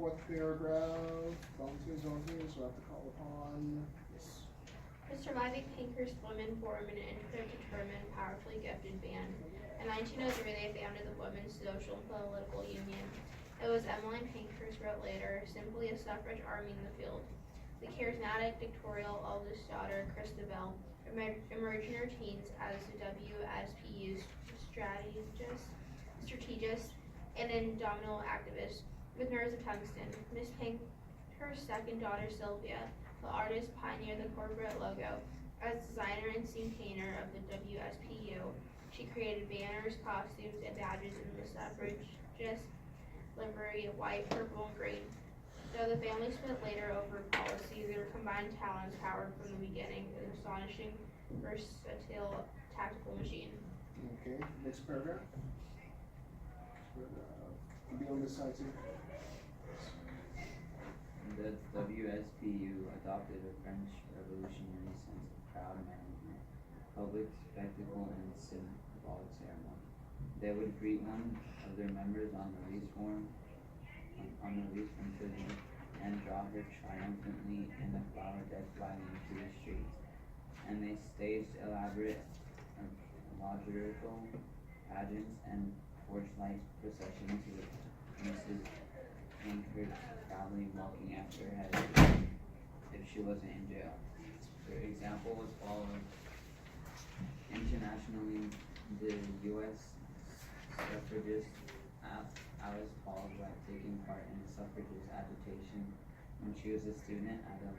fourth paragraph, volunteers, we'll have to call upon, yes. The surviving Pankhurst women form an inter-determined, powerfully gifted band. In 1903, they founded the Women's Social and Political Union. It was Emmeline Pankhurst wrote later, simply a suffrage army in the field. The charismatic dictatorial eldest daughter, Christabel, emerged in her teens as the WSPU's strategist and indomitable activist with nerves of tungsten. Miss Pankhurst's second daughter, Sylvia, the artist, pioneered the corporate logo. As designer and scene painter of the WSPU, she created banners, costumes, and badges in the suffragist livery of white, purple, and green. Though the family split later over policy, their combined talents powered from the beginning an astonishing, versatile tactical machine. Okay, next paragraph. Be on this side too. The WSPU adopted a French revolutionary sense of crowd management, public spectacle, and symbolic ceremony. They would greet one of their members on the release from prison and draw her triumphantly in the flower-decked wagon to the streets. And they staged elaborate liturgical pageants and torchlight processions with Mrs. Pankhurst proudly walking after her head if she wasn't in jail. Their example was followed internationally. The U.S. suffragist Alice Paul, while taking part in suffragist agitation when she was a student at a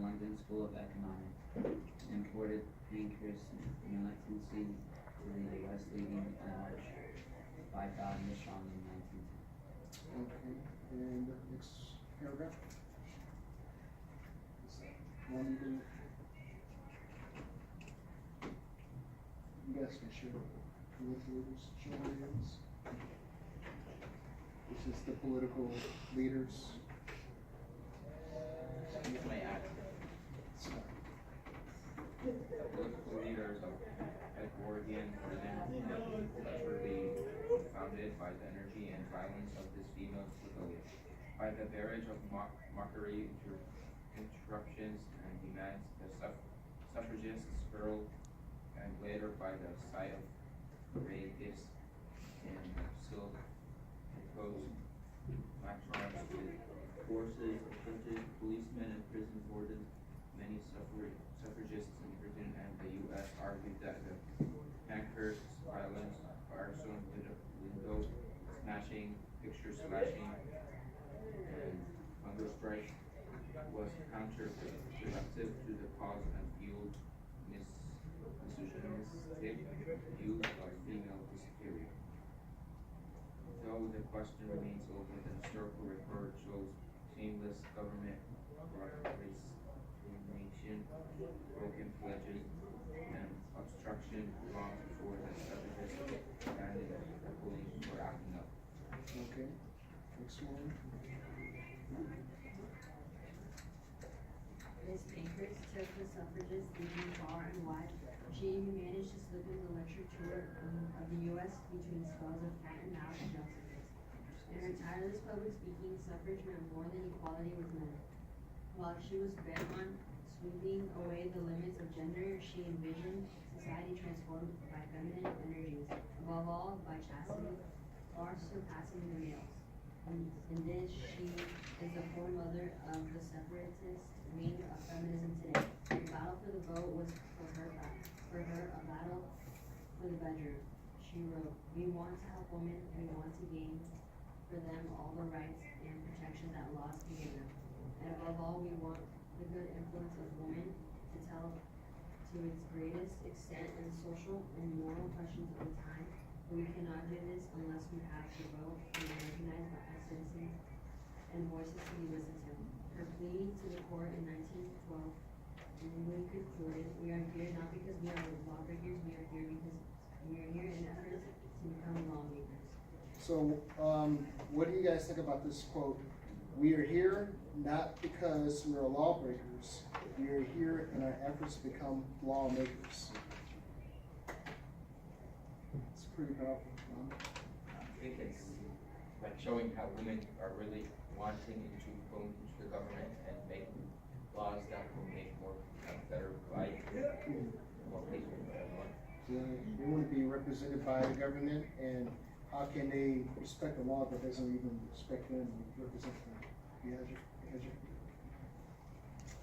London School of Economics, imported Pankhurst's militancy to the U.S., leading a march 5,000 strong in 1910. Okay, and next paragraph. London. You guys can share with leaders, show hands. This is the political leaders. If I add, the political leaders of Edwardian Britain were founded by the energy and violence of this female rebellion, by the barrage of mockery, interruptions, and demands the suffragists hurled, and later by the sight of gray gifts and silk opposed matrons with forces such as policemen and prison wardens. Many suffragists in Britain and the U.S. argued that the Pankhurst's violence, arson, window smashing, picture slashing, and hunger strike was counterproductive to the cause and fueled misogynistic views of female superior. Though the question remains open, the historical record shows shameless government resignation, broken pledges, and obstruction long before the suffragists abandoned the police were acting up. Okay, next one. Miss Pankhurst took the suffragists thinking far and wide. She even managed to slip in the lecture tour of the U.S. between spells of cat and mouse justices. In her tireless public speaking, suffrage meant more than equality with men. While she was bent on sweeping away the limits of gender, she envisioned society transformed by feminine energies, above all by chastity, far surpassing the males. In this, she is the foremother of the separatist wing of feminism today. The battle for the vote was for her a battle for the bedroom. She wrote, "We want to help women, and we want to gain for them all the rights and protections that laws can give them. And above all, we want the good influence of women to tell to its greatest extent in social and moral questions of the time. But we cannot do this unless we have the vote and are recognized by citizens and voices to be listened to." Her plea to the court in 1912 we concluded, "We are here not because we are lawbreakers, we are here because we are here in efforts to become lawmakers." So, what do you guys think about this quote? We are here not because we're lawbreakers, we are here in our efforts to become lawmakers. It's pretty powerful. I think it's like showing how women are really wanting to go into the government and make laws that will make a better life, more peaceful for everyone. They want to be represented by the government, and how can they respect a law that doesn't even respect them and represent them?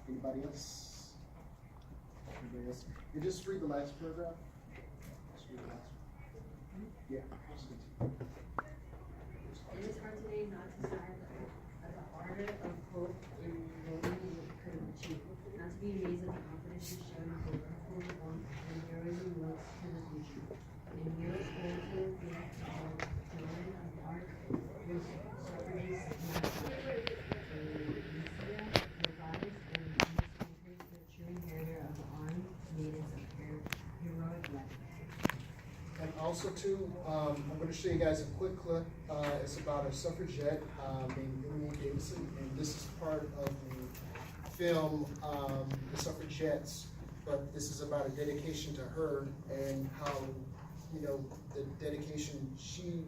Anybody else? Anybody else? You just read the last paragraph. Just read the last one. Yeah. It is hard today not to sigh at the ardor of hope in what we could have achieved, not to be amazed at the confidence you showed in the wonderful warmth and heroism looks to the future. And we look forward to the children of art, whose suffrages and the goddess and in this country, the true inheritor of the armed maidens of heroic life. And also too, I'm going to show you guys a quick clip. It's about a suffragette named Emily Davison, and this is part of the film, The Suffragettes. But this is about a dedication to her and how, you know, the dedication she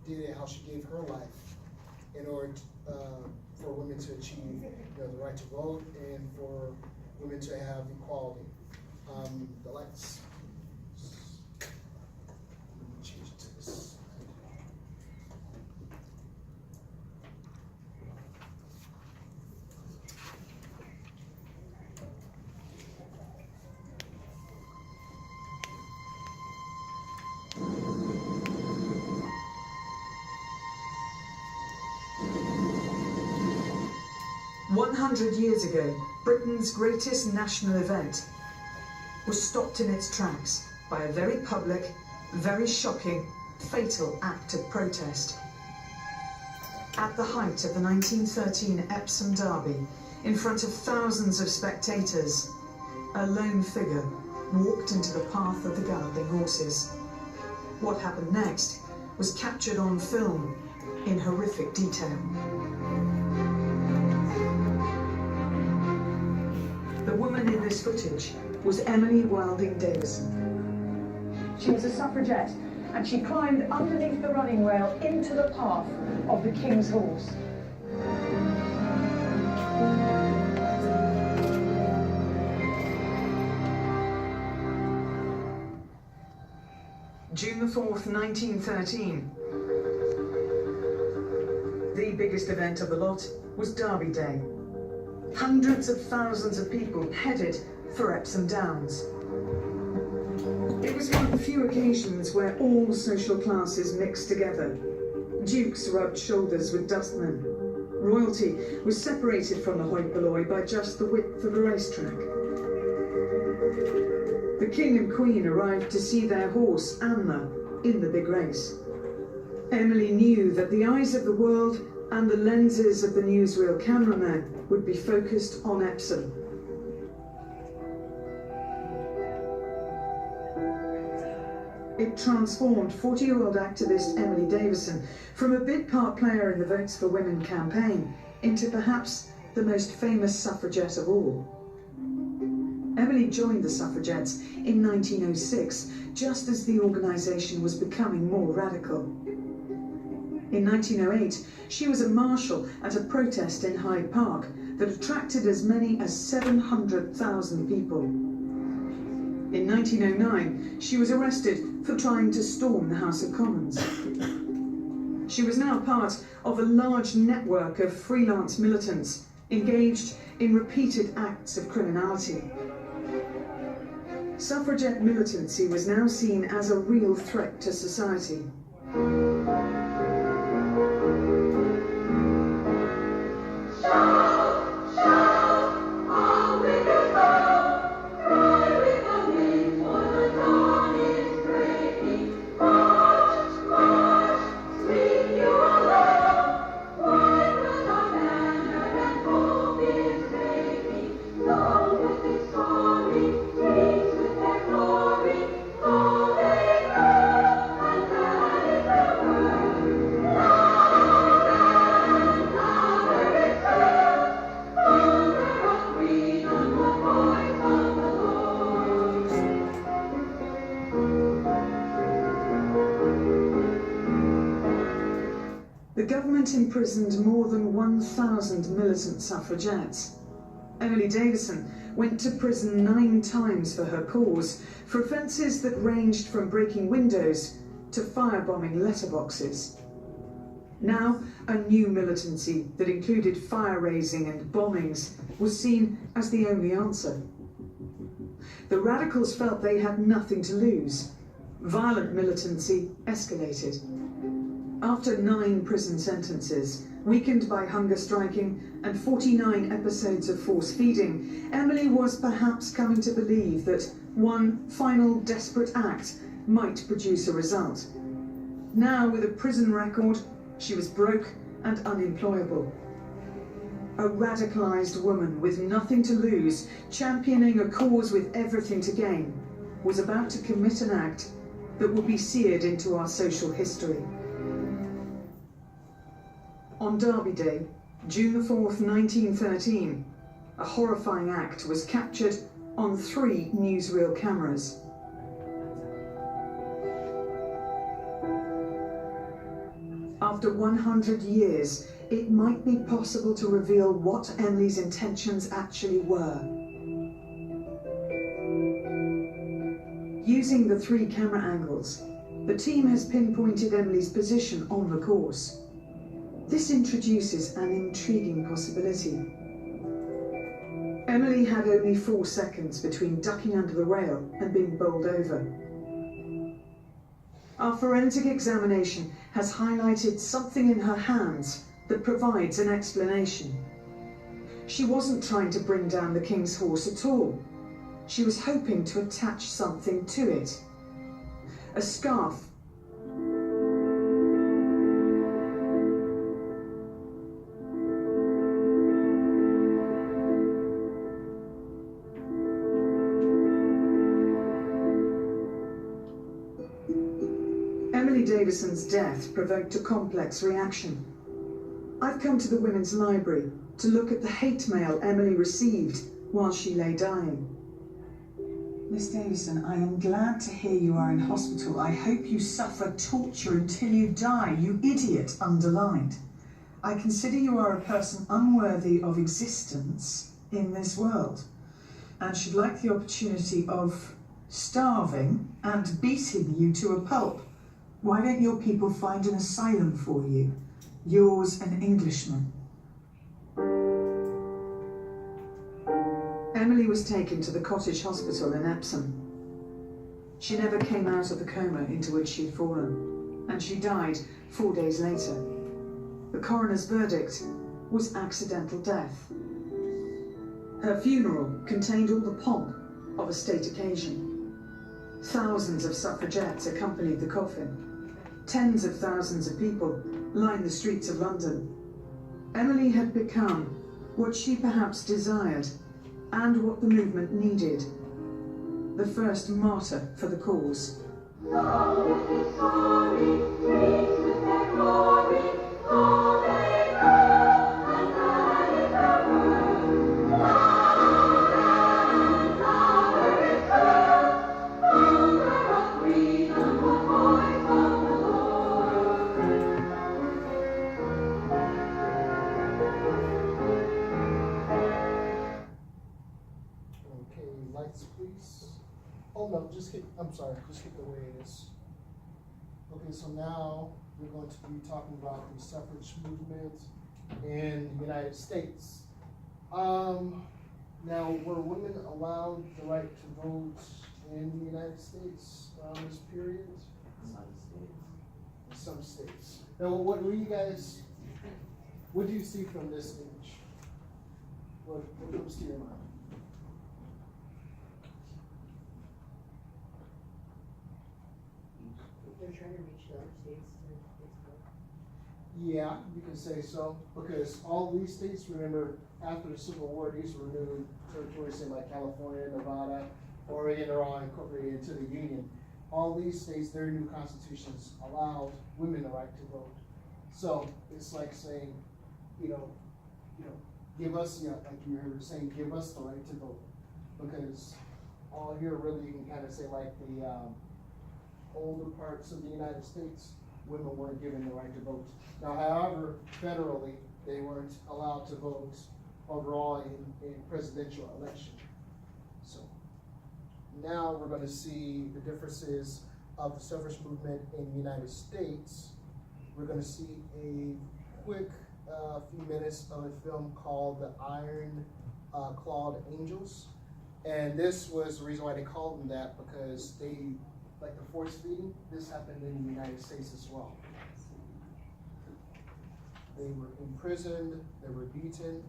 did and how she gave her life in order for women to achieve, you know, the right to vote and for women to have equality. The lights. Change it to this. "100 years ago, Britain's greatest national event was stopped in its tracks by a very public, very shocking, fatal act of protest. At the height of the 1913 Epsom Derby, in front of thousands of spectators, a lone figure walked into the path of the galloping horses. What happened next was captured on film in horrific detail. The woman in this footage was Emily Wilding Davison. She was a suffragette, and she climbed underneath the running rail into the path of the King's horse. June the 4th, 1913. The biggest event of the lot was Derby Day. Hundreds of thousands of people headed for Epsom Downs. It was one of the few occasions where all social classes mixed together. Dukes rubbed shoulders with dustmen. Royalty was separated from the hoi polloi by just the width of a racetrack. The King and Queen arrived to see their horse, Anna, in the big race. Emily knew that the eyes of the world and the lenses of the newsreel cameramen would be focused on Epsom. It transformed 40-year-old activist Emily Davison from a bit part player in the Votes for Women campaign into perhaps the most famous suffragette of all. Emily joined the suffragettes in 1906, just as the organisation was becoming more radical. In 1908, she was a marshal at a protest in Hyde Park that attracted as many as 700,000 people. In 1909, she was arrested for trying to storm the House of Commons. She was now part of a large network of freelance militants engaged in repeated acts of criminality. Suffragette militancy was now seen as a real threat to society. government imprisoned more than 1,000 militant suffragettes. Emily Davison went to prison 9 times for her cause, for offences that ranged from breaking windows to firebombing letterboxes. Now, a new militancy that included fire-raising and bombings was seen as the only answer. The radicals felt they had nothing to lose. Violent militancy escalated. After 9 prison sentences, weakened by hunger striking and 49 episodes of force feeding, Emily was perhaps coming to believe that one final desperate act might produce a result. Now, with a prison record, she was broke and unemployable. A radicalised woman with nothing to lose, championing a cause with everything to gain, was about to commit an act that will be seared into our social history. On Derby Day, June the 4th, 1913, a horrifying act was captured on 3 newsreel cameras. After 100 years, it might be possible to reveal what Emily's intentions actually were. Using the 3 camera angles, the team has pinpointed Emily's position on the course. This introduces an intriguing possibility. Emily had only 4 seconds between ducking under the rail and being bowled over. Our forensic examination has highlighted something in her hands that provides an explanation. She wasn't trying to bring down the King's horse at all. She was hoping to attach something to it. A scarf. Emily Davison's death provoked a complex reaction. I've come to the Women's Library to look at the hate mail Emily received while she lay dying. Miss Davison, I am glad to hear you are in hospital. I hope you suffer torture until you die, you idiot, underlined. I consider you are a person unworthy of existence in this world, and should like the opportunity of starving and beating you to a pulp. Why don't your people find an asylum for you? Yours, an Englishman. Emily was taken to the cottage hospital in Epsom. She never came out of the coma into which she'd fallen, and she died 4 days later. The coroner's verdict was accidental death. Her funeral contained all the pomp of a state occasion. Thousands of suffragettes accompanied the coffin. Tens of thousands of people lined the streets of London. Emily had become what she perhaps desired and what the movement needed: the first martyr for the cause. Please. Oh no, just keep the way it is. Okay, so now we're going to be talking about the suffrage movement in the United States. Now, were women allowed the right to vote in the United States around this period? Some states. Now, what do you see from this image? What comes to your mind? They're trying to reach the other states to vote. Yeah, you can say so, because all these states, remember, after the Civil War, these were new territories, say like California, Nevada, Oregon, are all incorporated into the Union. All these states, their new constitutions allowed women the right to vote. So it's like saying, give us, like you were saying, give us the right to vote, because all here really you can kind of say like the older parts of the United States, women weren't given the right to vote. Now, however, federally, they weren't allowed to vote overall in presidential election. So now we're gonna see the differences of the suffrage movement in the United States. We're gonna see a quick few minutes of a film called The Iron Clawed Angels. And this was the reason why they called them that, because they, like the force feeding, this happened in the United States as well. They were imprisoned, they were beaten.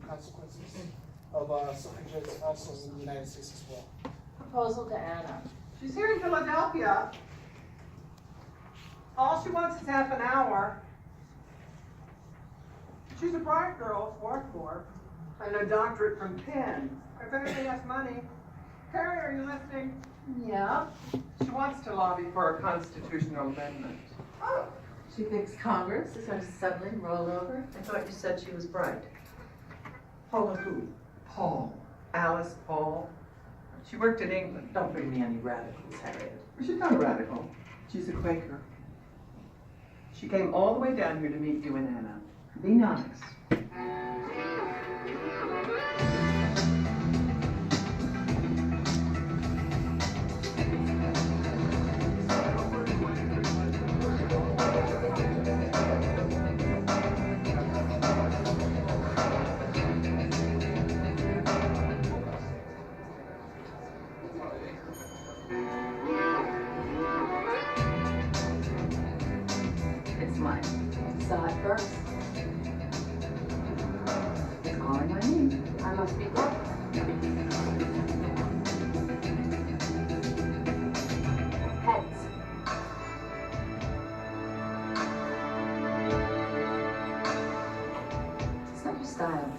Consequences of suffragettes also in the United States as well. Proposal to Anna. She's here in Philadelphia. All she wants is half an hour. She's a bright girl, Swarthmore, and a doctorate from Penn. If anybody has money. Carrie, are you listening? Yeah. She wants to lobby for a constitutional amendment. Oh. She thinks Congress is going to suddenly roll over? I thought you said she was bright. Paula who? Paul. Alice Paul. She worked in England. Don't bring me any radicals, Harriet. She's not a radical. She's a Quaker. She came all the way down here to meet you and Anna. Be nice. It's mine. Saw it first. It's calling my name. I must be good. Heads. It's not your style.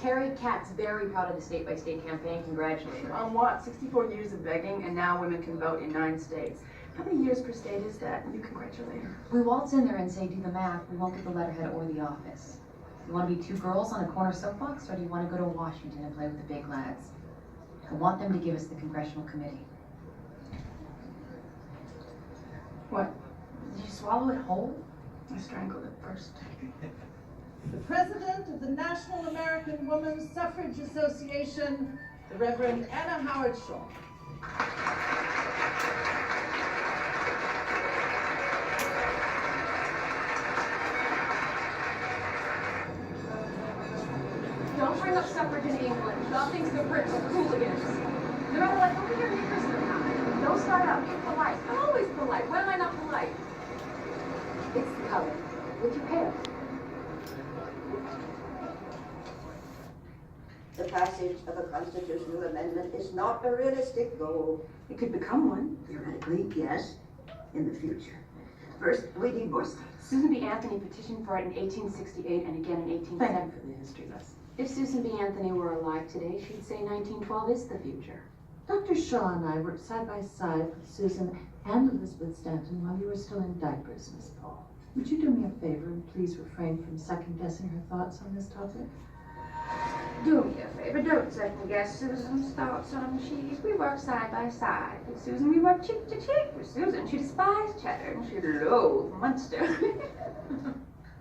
Carrie Katz, very proud of the state-by-state campaign. Congratulations. On what? 64 years of begging, and now women can vote in 9 states. How many years per state is that? You congratulate her. We waltz in there and say, do the math. We won't get the letterhead or the office. You want to be 2 girls on a corner soapbox, or do you want to go to Washington and play with the big lads? I want them to give us the congressional committee. What? Did you swallow it whole? I strangled it first. The president of the National American Women's Suffrage Association, the Reverend Anna Howard Shaw. Don't bring up suffrage in England. John thinks the Brits are hooligans. No matter what, don't get your knickers in a knot. Don't start out. Be polite. I'm always polite. When am I not polite? It's the color. With your hair. The passage of a constitutional amendment is not a realistic goal. It could become one. Theoretically, yes, in the future. First, we need more states. Susan B. Anthony petitioned for it in 1868 and again in 1870. Thank you for the history lesson. If Susan B. Anthony were alive today, she'd say 1912 is the future. Dr. Shaw and I worked side by side with Susan and Elizabeth Stanton while you were still in diapers, Miss Paul. Would you do me a favor and please refrain from second-guessing her thoughts on this topic? Do me a favor, don't second guess Susan's thoughts on cheese. We work side by side. With Susan, we work cheek to cheek. With Susan, she despised cheddar and she loathed Munster.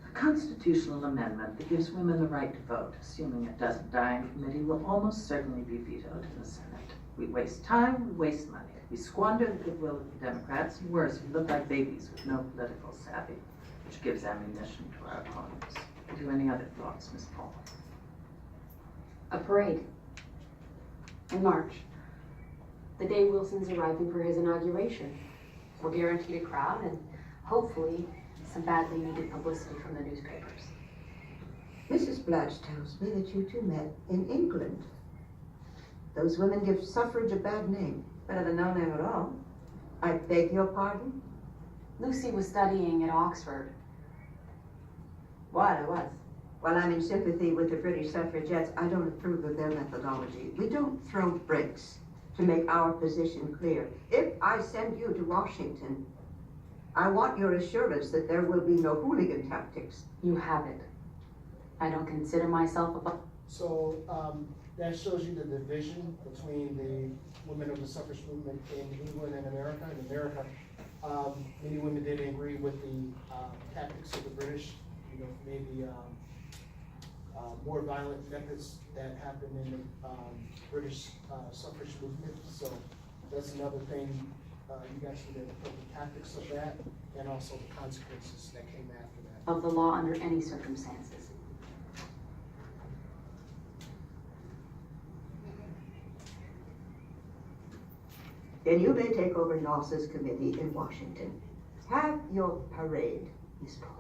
A constitutional amendment that gives women the right to vote, assuming it doesn't die in committee, will almost certainly be vetoed in the Senate. We waste time, we waste money. We squander the goodwill of the Democrats, and worse, we look like babies with no political savvy, which gives ammunition to our opponents. Do you have any other thoughts, Ms. Paul? A parade. In March. The day Wilson's arriving for his inauguration. We're guaranteed a crowd and hopefully some badly needed publicity from the newspapers. Mrs. Blatch tells me that you two met in England. Those women give suffrage a bad name. Better than no name at all. I beg your pardon? Lucy was studying at Oxford. What? I was. While I'm in sympathy with the British suffragettes, I don't approve of their methodology. We don't throw bricks to make our position clear. If I send you to Washington, I want your assurance that there will be no hooligan tactics. You have it. I don't consider myself a So that shows you the division between the women of the suffrage movement in England and America. In America, many women didn't agree with the tactics of the British, maybe more violent methods that happened in the British suffrage movement. So that's another thing you guys need to look at the tactics of that and also the consequences that came after that. of the law under any circumstances. Then you may take over NOSA's committee in Washington. Have your parade, Miss Paul.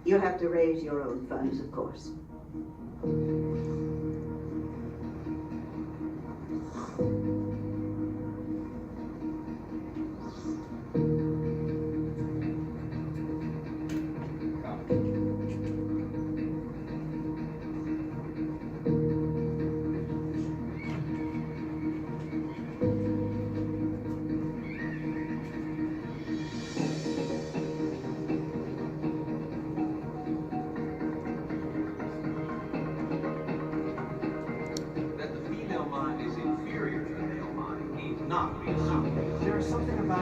You'll have to raise your own funds, of course.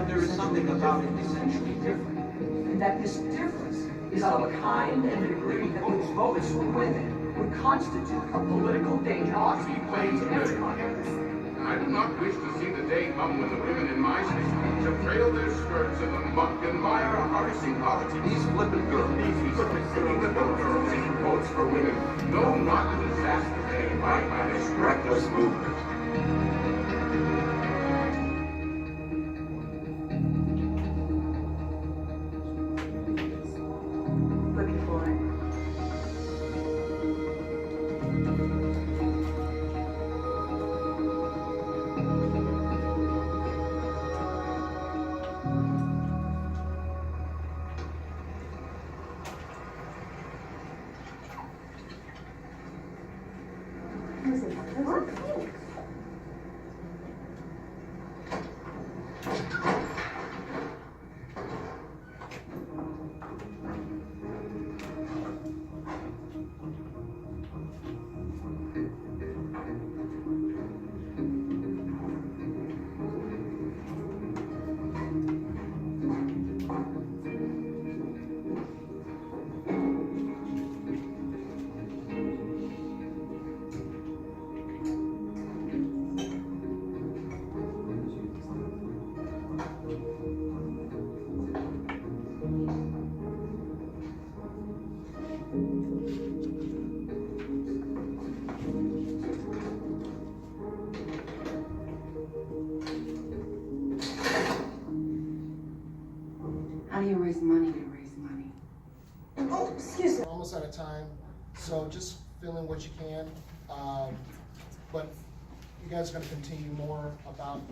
There is something about it essentially different. And that this difference is of a kind and degree that whose votes for women would constitute a political danger ought to be played to everyone. I do not wish to see the day come when the women in my state shall trail their skirts in the muck and mire of partisan politics. These flippant girls, these singing little girls seeking votes for women, know not the disaster they invite by this reckless movement. How do you raise money to raise money? Oh, excuse me. We're almost out of time, so just fill in what you can. But you guys are going to continue more about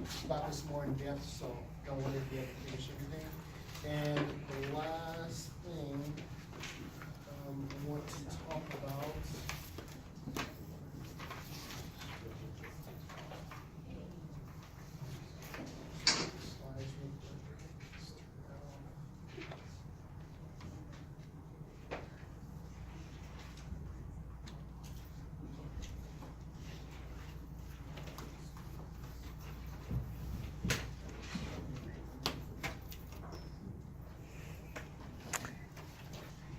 this more in depth, so don't worry if you have to finish everything. And the last thing I want to talk about.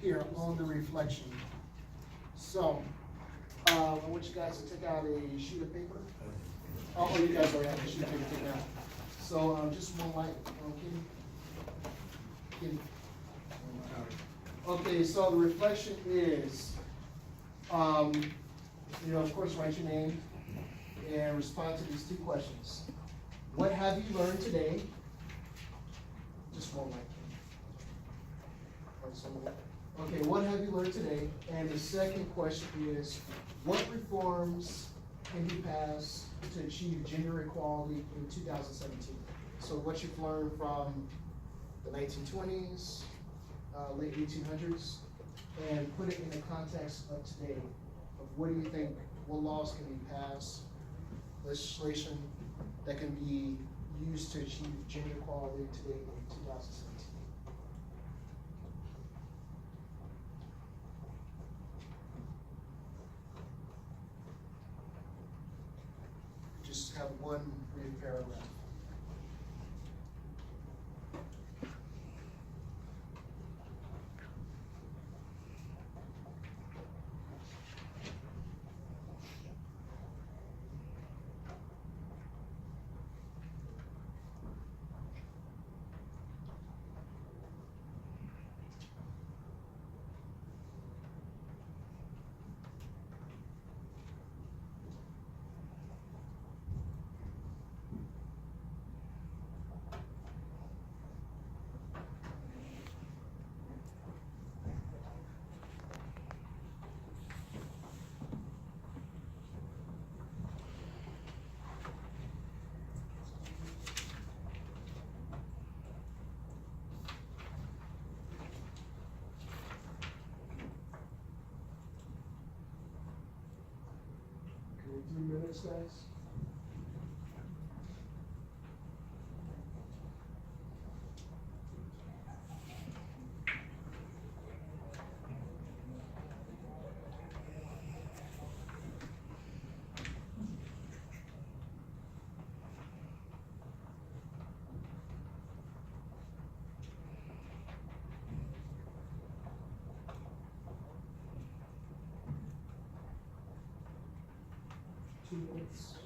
Here on the reflection. So, I want you guys to take out a sheet of paper. Oh, you guys already have a sheet of paper taken out. So, just one light, Kitty. Okay, so the reflection is, of course, write your name and respond to these two questions. What have you learned today? Just one light, Kitty. Okay, what have you learned today? And the second question is, what reforms can you pass to achieve gender equality in 2017? So what you've learned from the 1920s, late 1800s, and put it in the context of today, of what do you think, what laws can be passed, legislation that can be used to achieve gender equality today in 2017. Just have one brief paragraph. Okay, 3 minutes, guys. Two minutes.